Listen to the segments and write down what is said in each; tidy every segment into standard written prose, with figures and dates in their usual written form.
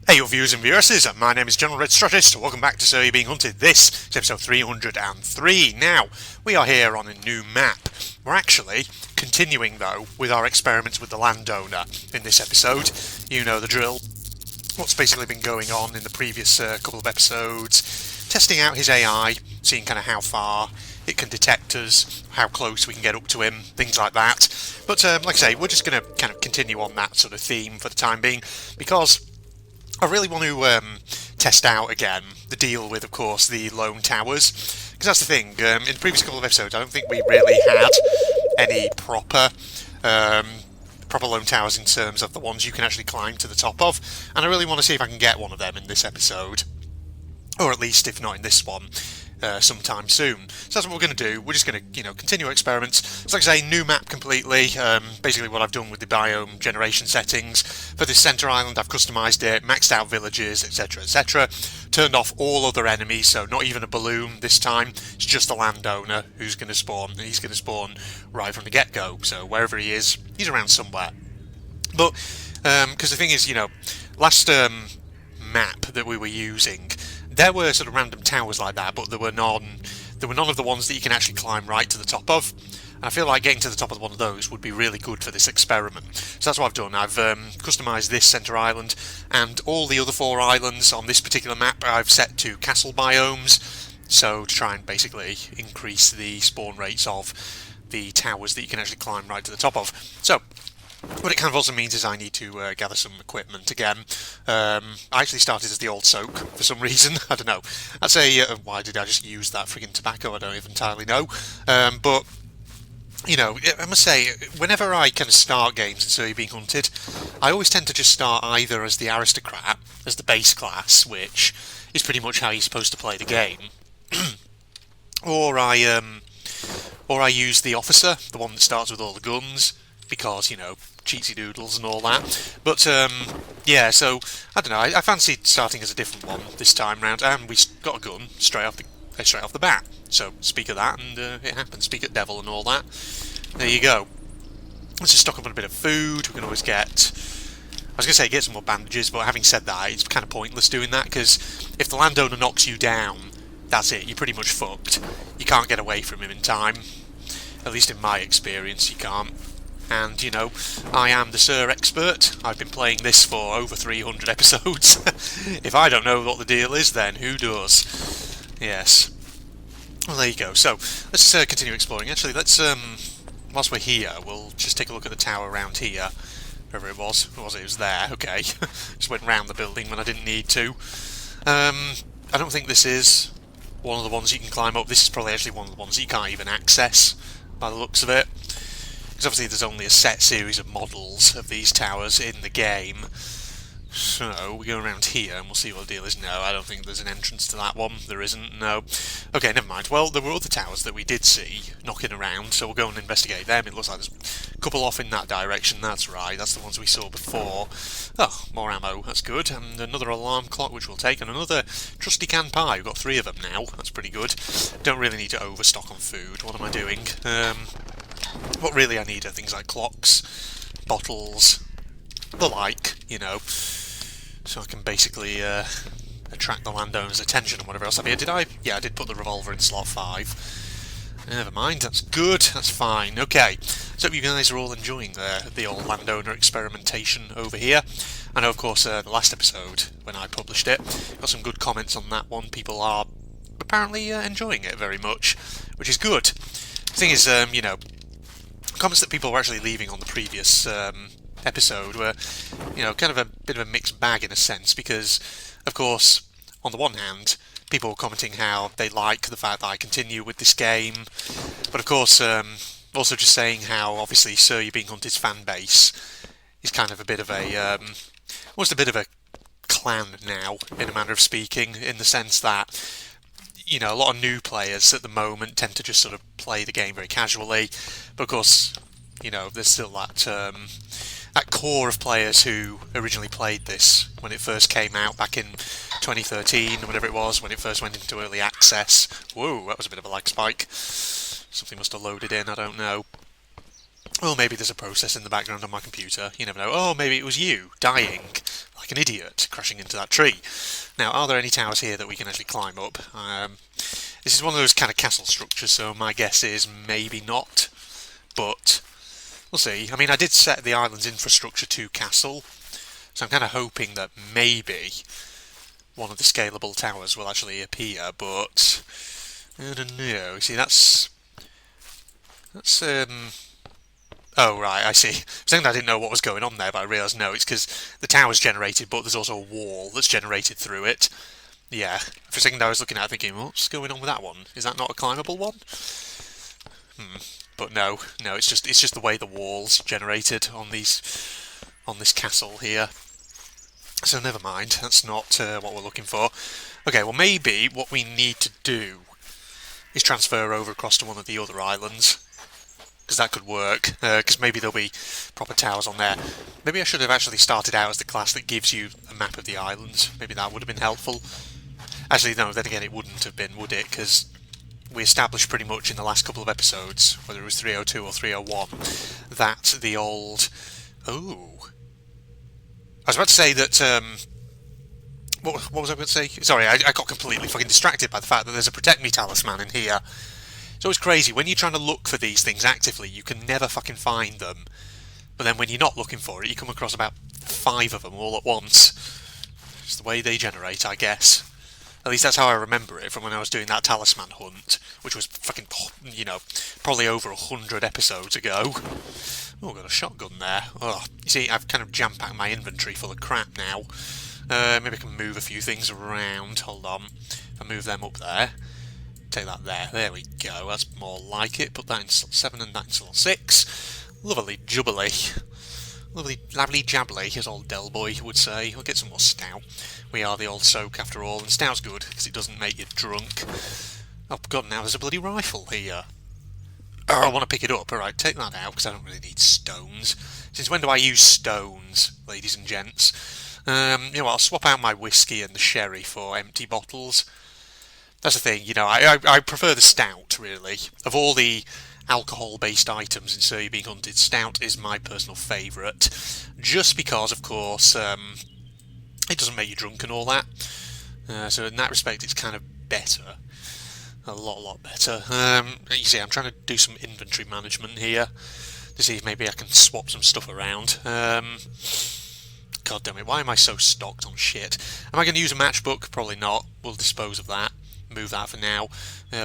Hey, your viewers and viewresses, my name is General Red Strategist. Welcome back to So You're Being Hunted. This is episode 303. Now, we are here on a new map. We're actually continuing, though, with our experiments with the Landowner in this episode. You know the drill. What's basically been going on in the previous couple of episodes. Testing out his AI, seeing kind of how far it can detect us, how close we can get up to him, things like that. But like I say, we're just going to kind of continue on that sort of theme for the time being, because I really want to test out again the deal with, of course, the lone towers, because that's the thing. In the previous couple of episodes, I don't think we really had any proper lone towers in terms of the ones you can actually climb to the top of, and I really want to see if I can get one of them in this episode, or at least, if not in this one, sometime soon. So that's what we're going to do. We're just going to, continue experiments. It's like I say, new map completely. Basically what I've done with the biome generation settings. For this centre island, I've customised it, maxed out villages, etc, etc. Turned off all other enemies, so not even a balloon this time. It's just the landowner who's going to spawn, and he's going to spawn right from the get-go. So wherever he is, he's around somewhere. But, because the thing is, last map that we were using, there were sort of random towers like that, but there were none of the ones that you can actually climb right to the top of. And I feel like getting to the top of one of those would be really good for this experiment. So that's what I've done. I've customised this centre island, and all the other 4 islands on this particular map I've set to castle biomes, so to try and basically increase the spawn rates of the towers that you can actually climb right to the top of. So what it kind of also means is I need to gather some equipment again. I actually started as the old soak for some reason. I don't know. I'd say, why did I just use that friggin' tobacco? I don't even entirely know. But, I must say, whenever I kind of start games in So You're Being Hunted, I always tend to just start either as the aristocrat, as the base class, which is pretty much how you're supposed to play the game, or I use the officer, the one that starts with all the guns, because, cheatsy doodles and all that. But, yeah, so, I don't know, I fancied starting as a different one this time round, and we got a gun straight off the bat. So, speak of that, and it happened. Speak of devil and all that. There you go. Let's just stock up on a bit of food. We can always get some more bandages, but having said that, it's kind of pointless doing that, because if the landowner knocks you down, that's it, you're pretty much fucked. You can't get away from him in time. At least in my experience, you can't. And, I am the Sir Expert. I've been playing this for over 300 episodes. If I don't know what the deal is, then who does? Yes. Well, there you go. So, let's continue exploring. Actually, let's, whilst we're here, we'll just take a look at the tower around here. Wherever it was. It was there. Okay. Just went round the building when I didn't need to. I don't think this is one of the ones you can climb up. This is probably actually one of the ones that you can't even access, by the looks of it. Because obviously there's only a set series of models of these towers in the game. So, we go around here and we'll see what the deal is. No, I don't think there's an entrance to that one. There isn't, no. Okay, never mind. Well, there were other towers that we did see knocking around, so we'll go and investigate them. It looks like there's a couple off in that direction. That's right, that's the ones we saw before. Oh, more ammo, that's good. And another alarm clock, which we'll take. And another trusty canned pie. We've got 3 of them now. That's pretty good. Don't really need to overstock on food. What am I doing? What really I need are things like clocks, bottles, the like, so I can basically attract the landowner's attention and whatever else. Yeah, I did put the revolver in slot 5. Never mind, that's good, that's fine. Okay, so hope you guys are all enjoying the old landowner experimentation over here. I know, of course, the last episode, when I published it, got some good comments on that one. People are apparently enjoying it very much, which is good. The thing is, comments that people were actually leaving on the previous episode were, kind of a bit of a mixed bag in a sense, because, of course, on the one hand, people were commenting how they like the fact that I continue with this game, but of course, also just saying how, obviously, So You're Being Hunted's fan base is kind of a bit of a, almost a bit of a clan now, in a manner of speaking, in the sense that, a lot of new players at the moment tend to just sort of play the game very casually, but of course, there's still that core of players who originally played this when it first came out back in 2013, or whatever it was, when it first went into early access. Whoa, that was a bit of a lag spike. Something must have loaded in, I don't know. Well, maybe there's a process in the background on my computer. You never know. Oh, maybe it was you, dying, like an idiot, crashing into that tree. Now, are there any towers here that we can actually climb up? This is one of those kind of castle structures, so my guess is maybe not. But we'll see. I mean, I did set the island's infrastructure to castle, so I'm kind of hoping that maybe one of the scalable towers will actually appear, but I don't know. You see, that's oh right, I see. I was thinking I didn't know what was going on there, but I realised no, it's because the tower's generated, but there's also a wall that's generated through it. Yeah, for a second I was looking at it thinking, what's going on with that one? Is that not a climbable one? But no, it's just the way the wall's generated on this castle here. So never mind, that's not what we're looking for. Okay, well maybe what we need to do is transfer over across to one of the other islands, because that could work, because maybe there'll be proper towers on there. Maybe I should have actually started out as the class that gives you a map of the islands. Maybe that would have been helpful. Actually, no, then again it wouldn't have been, would it? Because we established pretty much in the last couple of episodes, whether it was 302 or 301, that the old... Oh... I was about to say that... What was I going to say? Sorry, I got completely fucking distracted by the fact that there's a Protect Me talisman in here. It's always crazy, when you're trying to look for these things actively, you can never fucking find them. But then when you're not looking for it, you come across about 5 of them all at once. It's the way they generate, I guess. At least that's how I remember it from when I was doing that talisman hunt, which was fucking, you know, probably over 100 episodes ago. Oh, I've got a shotgun there. Oh, you see, I've kind of jam-packed my inventory full of crap now. Maybe I can move a few things around. Hold on. If I move them up there. Take that there. There we go. That's more like it. Put that in slot 7 and that in slot 6. Lovely jubbly. Lovely jabbly, as old Del Boy would say. We'll get some more stout. We are the old soak after all, and stout's good because it doesn't make you drunk. Oh god, now there's a bloody rifle here. Oh, I want to pick it up. Alright, take that out because I don't really need stones. Since when do I use stones, ladies and gents? You know what, I'll swap out my whiskey and the sherry for empty bottles. That's the thing, you know, I prefer the stout, really. Of all the alcohol-based items in So You're Being Hunted, stout is my personal favourite. Just because, of course, it doesn't make you drunk and all that. So in that respect, it's kind of better. A lot better. You see, I'm trying to do some inventory management here to see if maybe I can swap some stuff around. God damn it, why am I so stocked on shit? Am I going to use a matchbook? Probably not. We'll dispose of that. Move that for now.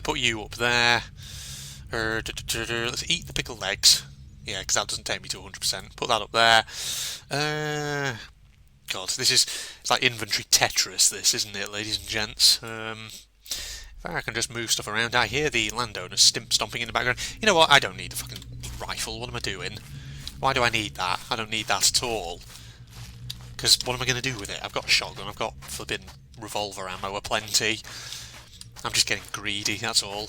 Put you up there. Let's eat the pickled eggs. Yeah, because that doesn't take me to 100%. Put that up there. God, it's like inventory Tetris, this, isn't it, ladies and gents? If I can just move stuff around. I hear the Landowner stomping in the background. You know what? I don't need a fucking rifle. What am I doing? Why do I need that? I don't need that at all. Because what am I going to do with it? I've got a shotgun. I've got flipping revolver ammo aplenty. I'm just getting greedy, that's all.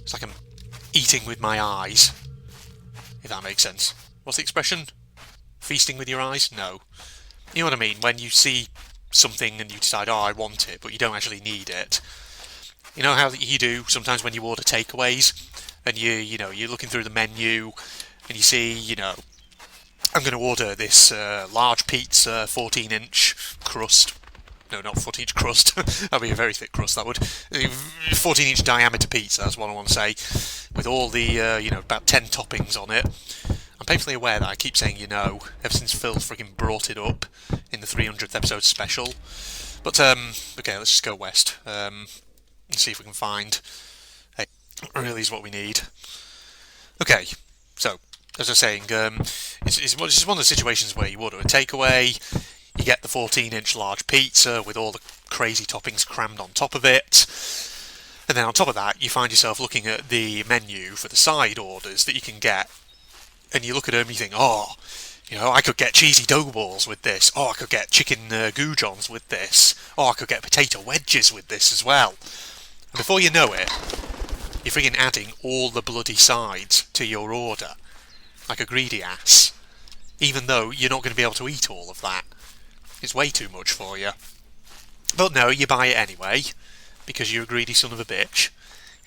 It's like I'm eating with my eyes, if that makes sense. What's the expression? Feasting with your eyes? No. You know what I mean? When you see something and you decide, oh, I want it, but you don't actually need it. You know how you do sometimes when you order takeaways, and you're looking through the menu, and you see, I'm going to order this large pizza, 14-inch crust. No, not 14-inch crust. That'd be a very thick crust, that would. 14-inch diameter pizza, that's what I want to say. With all the, about 10 toppings on it. I'm painfully aware that I keep saying ever since Phil frigging brought it up in the 300th episode special. But, okay, let's just go west. And see if we can find... Hey, really is what we need. Okay, so, as I was saying, it's one of the situations where you order a takeaway, you get the 14-inch large pizza with all the crazy toppings crammed on top of it, and then on top of that you find yourself looking at the menu for the side orders that you can get, and you look at them and you think, I could get cheesy dough balls with this, I could get chicken goujons with this, I could get potato wedges with this as well. And before you know it, you're friggin' adding all the bloody sides to your order, like a greedy ass, even though you're not going to be able to eat all of that. It's way too much for you. But no, you buy it anyway, because you're a greedy son of a bitch.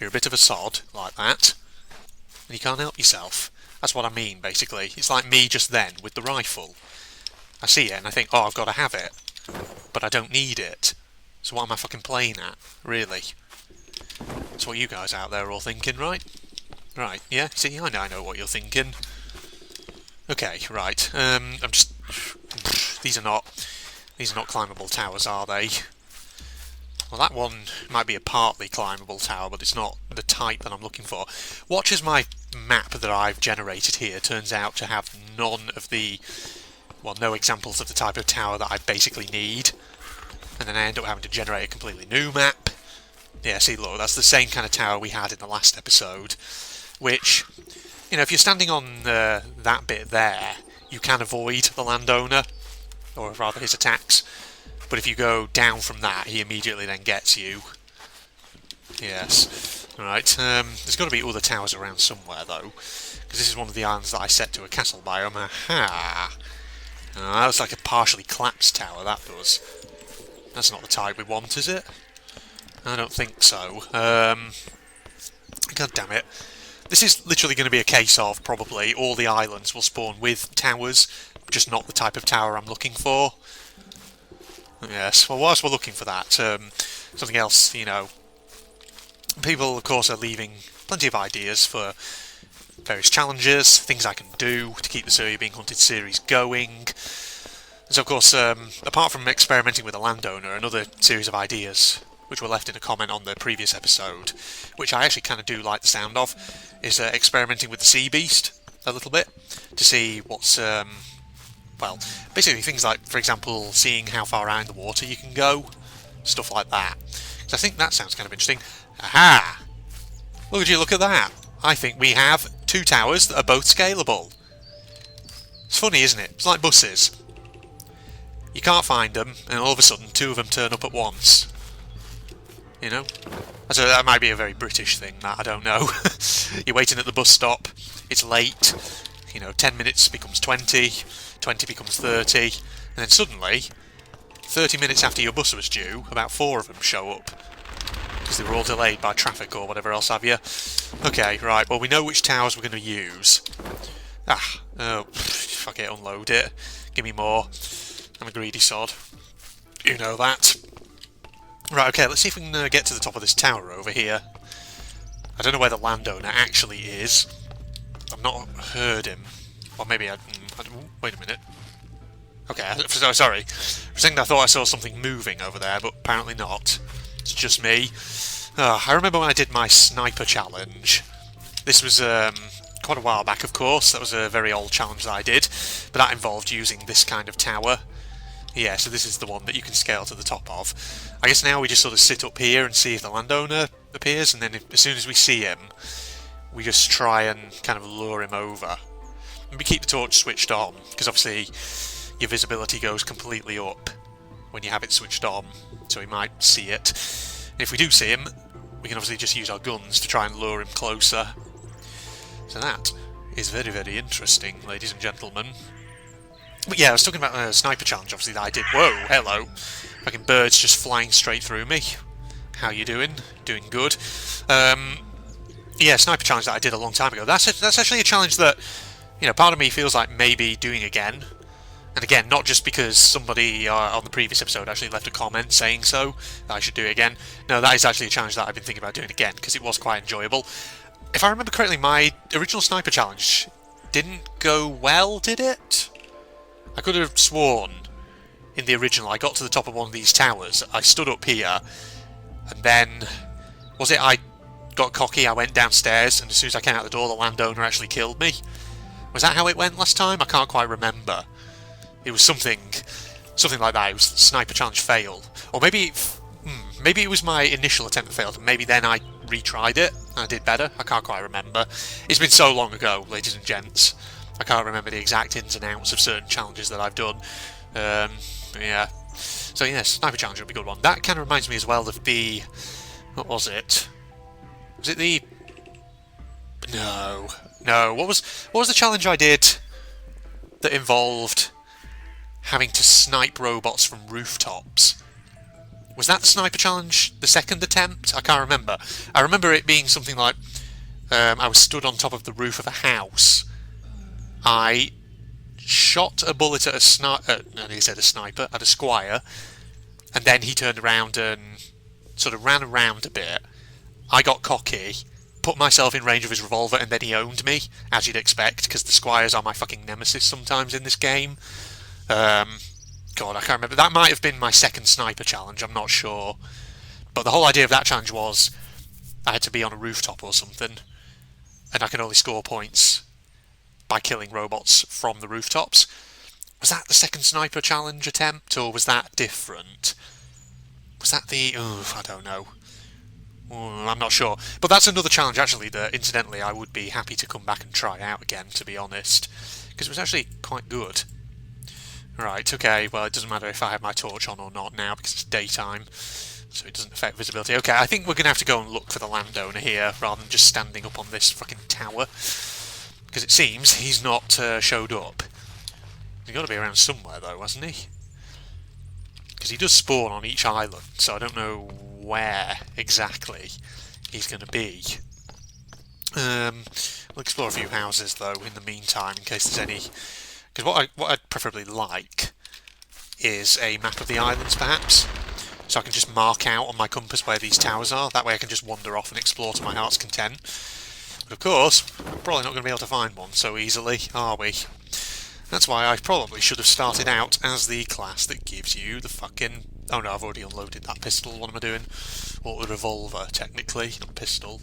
You're a bit of a sod, like that, and you can't help yourself. That's what I mean, basically. It's like me just then with the rifle. I see it and I think, oh, I've got to have it. But I don't need it. So what am I fucking playing at, really? That's what you guys out there are all thinking, right? Right, yeah, see, I know what you're thinking. Okay, right, I'm just... These are not climbable towers, are they? Well, that one might be a partly climbable tower, but it's not the type that I'm looking for. Watch as my map that I've generated here turns out to have none of the... well, no examples of the type of tower that I basically need. And then I end up having to generate a completely new map. Yeah, see, look, that's the same kind of tower we had in the last episode. Which, you know, if you're standing on that bit there, you can avoid the landowner, or rather his attacks. But if you go down from that, he immediately then gets you. Yes. Alright, there's got to be other towers around somewhere, though. Because this is one of the islands that I set to a castle biome. Aha! That looks like a partially collapsed tower, that does. That's not the type we want, is it? I don't think so. God damn it. This is literally going to be a case of, probably, all the islands will spawn with towers, just not the type of tower I'm looking for. Yes, well, whilst we're looking for that, something else, you know, people, of course, are leaving plenty of ideas for various challenges, things I can do to keep the So You're Being Hunted series going. So, of course, apart from experimenting with a landowner, another series of ideas, which were left in a comment on the previous episode, which I actually kind of do like the sound of, is experimenting with the sea beast a little bit, to see what's... well, basically things like, for example, seeing how far out in the water you can go, stuff like that. So I think that sounds kind of interesting. Aha! Look at that! I think we have 2 towers that are both scalable. It's funny, isn't it? It's like buses. You can't find them, and all of a sudden 2 of them turn up at once. You know? So that might be a very British thing, that, I don't know. You're waiting at the bus stop, it's late, you know, 10 minutes becomes 20, 20 becomes 30, and then suddenly, 30 minutes after your bus was due, about 4 of them show up. Because they were all delayed by traffic or whatever else have you. Okay, right, well we know which towers we're going to use. Oh, fuck it, unload it. Give me more. I'm a greedy sod. You know that. Right, okay, let's see if we can get to the top of this tower over here. I don't know where the landowner actually is. I've not heard him. Or maybe wait a minute. Okay, sorry. For a second I thought I saw something moving over there, but apparently not. It's just me. I remember when I did my sniper challenge. This was quite a while back, of course. That was a very old challenge that I did. But that involved using this kind of tower. Yeah, so this is the one that you can scale to the top of. I guess now we just sort of sit up here and see if the landowner appears, and then as soon as we see him, we just try and kind of lure him over. And we keep the torch switched on, because obviously your visibility goes completely up when you have it switched on, so he might see it. And if we do see him, we can obviously just use our guns to try and lure him closer. So that is very, very interesting, ladies and gentlemen. But yeah, I was talking about a sniper challenge, obviously, that I did. Whoa, hello. Fucking birds just flying straight through me. How you doing? Doing good. Yeah, sniper challenge that I did a long time ago. That's actually a challenge that, you know, part of me feels like maybe doing again. And again, not just because somebody on the previous episode actually left a comment saying so, that I should do it again. No, that is actually a challenge that I've been thinking about doing again, because it was quite enjoyable. If I remember correctly, my original sniper challenge didn't go well, did it? I could have sworn in the original I got to the top of one of these towers, I stood up here, and then, was it I got cocky, I went downstairs, and as soon as I came out the door the landowner actually killed me? Was that how it went last time? I can't quite remember. It was something like that. It was sniper challenge fail. Or maybe it was my initial attempt that failed, and maybe then I retried it and I did better. I can't quite remember. It's been so long ago, ladies and gents. I can't remember the exact ins and outs of certain challenges that I've done. Yeah. So yeah, sniper challenge would be a good one. That kind of reminds me as well of the... What was it? Was it the... No. What was the challenge I did that involved having to snipe robots from rooftops? Was that the sniper challenge the second attempt? I can't remember. I remember it being something like I was stood on top of the roof of a house I shot a bullet at a sniper, at a squire, and then he turned around and sort of ran around a bit. I got cocky, put myself in range of his revolver, and then he owned me, as you'd expect, because the squires are my fucking nemesis sometimes in this game. God, I can't remember. That might have been my second sniper challenge, I'm not sure. But the whole idea of that challenge was I had to be on a rooftop or something, and I can only score points by killing robots from the rooftops. Was that the second sniper challenge attempt, or was that different? Was that the... I don't know. I'm not sure. But that's another challenge, actually, that, incidentally, I would be happy to come back and try out again, to be honest. Because it was actually quite good. Right, okay, well, it doesn't matter if I have my torch on or not now, because it's daytime, so it doesn't affect visibility. Okay, I think we're going to have to go and look for the landowner here, rather than just standing up on this fucking tower. Because it seems he's not showed up. He's got to be around somewhere, though, hasn't he? Because he does spawn on each island, so I don't know where exactly he's going to be. We'll explore a few houses, though, in the meantime, in case there's any... Because what I'd preferably like is a map of the islands, perhaps, so I can just mark out on my compass where these towers are. That way I can just wander off and explore to my heart's content. But of course, we're probably not going to be able to find one so easily, are we? That's why I probably should have started out as the class that gives you the fucking... Oh no, I've already unloaded that pistol. What am I doing? Or the revolver, technically, not pistol.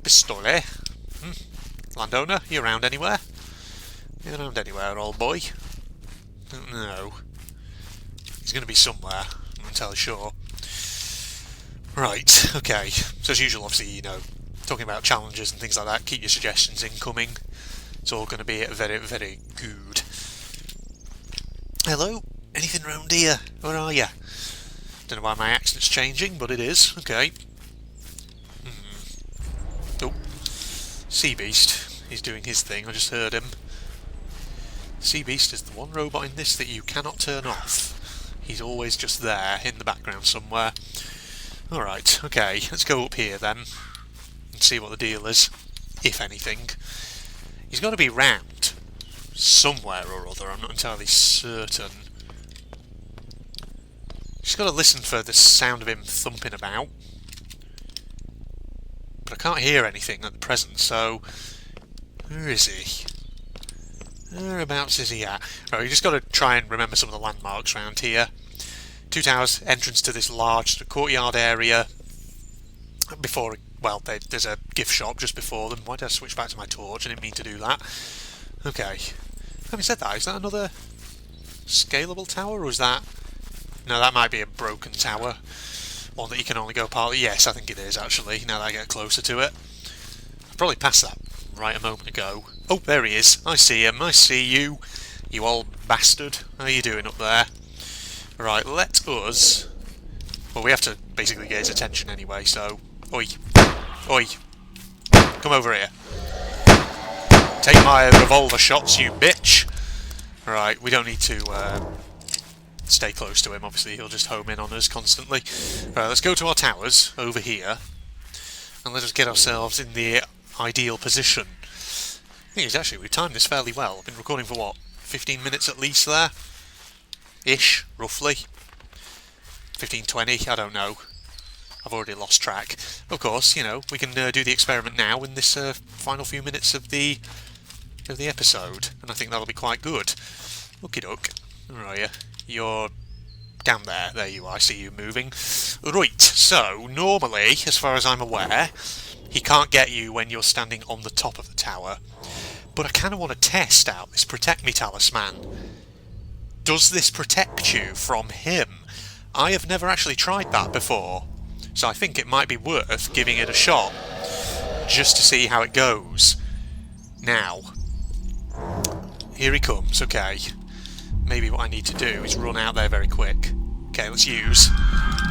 Pistole. Landowner, you around anywhere? You around anywhere, old boy? Don't know. He's going to be somewhere, I'm not entirely sure. Right, okay. So as usual, obviously, you know, talking about challenges and things like that, keep your suggestions incoming. It's all going to be very, very good. Hello? Anything round here? Where are you? Don't know why my accent's changing, but it is. Okay. Oh. Sea Beast. He's doing his thing. I just heard him. Sea Beast is the one robot in this that you cannot turn off. He's always just there, in the background somewhere. Alright, okay. Let's go up here then. And see what the deal is. If anything. He's got to be round somewhere or other, I'm not entirely certain. Just got to listen for the sound of him thumping about. But I can't hear anything at the present, so... Where is he? Whereabouts is he at? Right, you just got to try and remember some of the landmarks around here. Two towers, entrance to this large courtyard area. Before... Well, there's a gift shop just before them. Why did I switch back to my torch? I didn't mean to do that. Okay. Having said that, is that another scalable tower, or is that... No, that might be a broken tower. One that you can only go partly... Yes, I think it is, actually, now that I get closer to it. I probably passed that right a moment ago. Oh, there he is. I see him. I see you. You old bastard. How are you doing up there? Right, let us... Well, we have to basically get his attention anyway, so... Oi. Oi. Come over here. Take my revolver shots, you bitch. Right, we don't need to stay close to him, obviously he'll just home in on us constantly. Right, let's go to our towers, over here, and let us get ourselves in the ideal position. The thing is, actually, we've timed this fairly well. I've been recording for, what, 15 minutes at least there? Ish, roughly. 15, 20, I don't know. I've already lost track. Of course, you know, we can do the experiment now in this final few minutes of the episode, and I think that'll be quite good. Okie doke. Where are you? You're down there. There you are. I see you moving. Right, so, normally, as far as I'm aware, he can't get you when you're standing on the top of the tower. But I kind of want to test out this Protect Me talisman. Does this protect you from him? I have never actually tried that before. So I think it might be worth giving it a shot, just to see how it goes. Now, here he comes, okay. Maybe what I need to do is run out there very quick. Okay, let's use.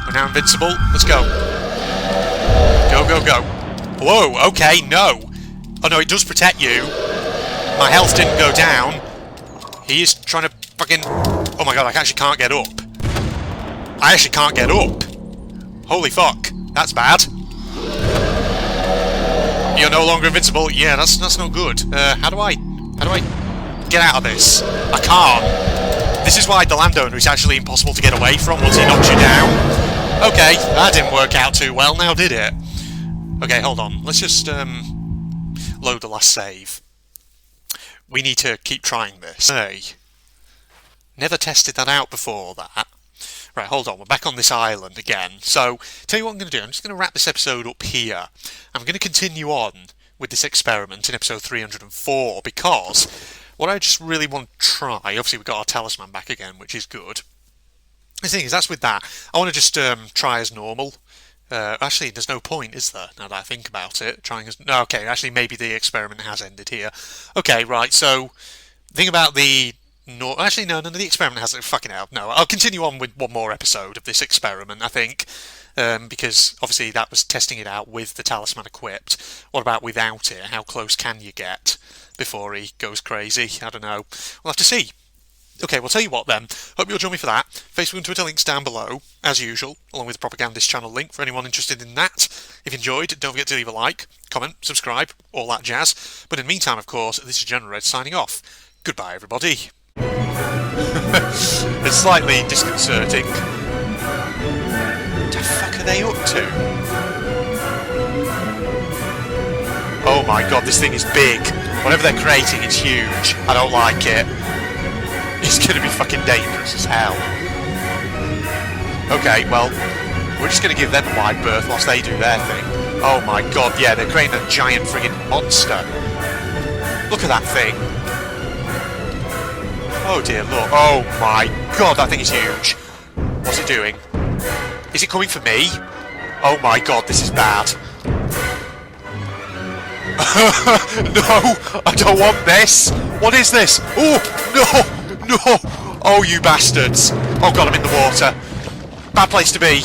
We're now invincible, let's go. Go, go, go. Whoa, okay, no. Oh no, it does protect you. My health didn't go down. He is trying to fucking... Oh my god, I actually can't get up. I actually can't get up. Holy fuck, that's bad. You're no longer invincible. Yeah, that's not good. How do I get out of this. I can't. This is why the Landowner is actually impossible to get away from once he knocks you down. Okay, that didn't work out too well now, did it? Okay, hold on. Let's just load the last save. We need to keep trying this. Hey. Never tested that out before that. Right, hold on, we're back on this island again. So, tell you what I'm going to do. I'm just going to wrap this episode up here. I'm going to continue on with this experiment in episode 304 because what I just really want to try, obviously we've got our talisman back again, which is good. The thing is, that's with that. I want to just try as normal. Actually, there's no point, is there, now that I think about it? Trying as... No, okay, actually, maybe the experiment has ended here. Okay, right, so, the thing about the... No, actually, no, none of the experiment has it. Fucking hell, no. I'll continue on with one more episode of this experiment, I think, because obviously that was testing it out with the talisman equipped. What about without it? How close can you get before he goes crazy? I don't know. We'll have to see. Okay, well, tell you what then. Hope you'll join me for that. Facebook and Twitter links down below, as usual, along with the Propagandist channel link for anyone interested in that. If you enjoyed, don't forget to leave a like, comment, subscribe, all that jazz. But in the meantime, of course, this is General Red signing off. Goodbye, everybody. It's slightly disconcerting. What the fuck are they up to? Oh my god, this thing is big. Whatever they're creating, it's huge. I don't like it. It's gonna be fucking dangerous as hell. Okay, well, we're just gonna give them a wide berth whilst they do their thing. Oh my god, yeah, they're creating a giant friggin' monster. Look at that thing. Oh dear, look. Oh my god, that thing is huge. What's it doing? Is it coming for me? Oh my god, this is bad. No, I don't want this. What is this? Oh, no, no. Oh, you bastards. Oh god, I'm in the water. Bad place to be.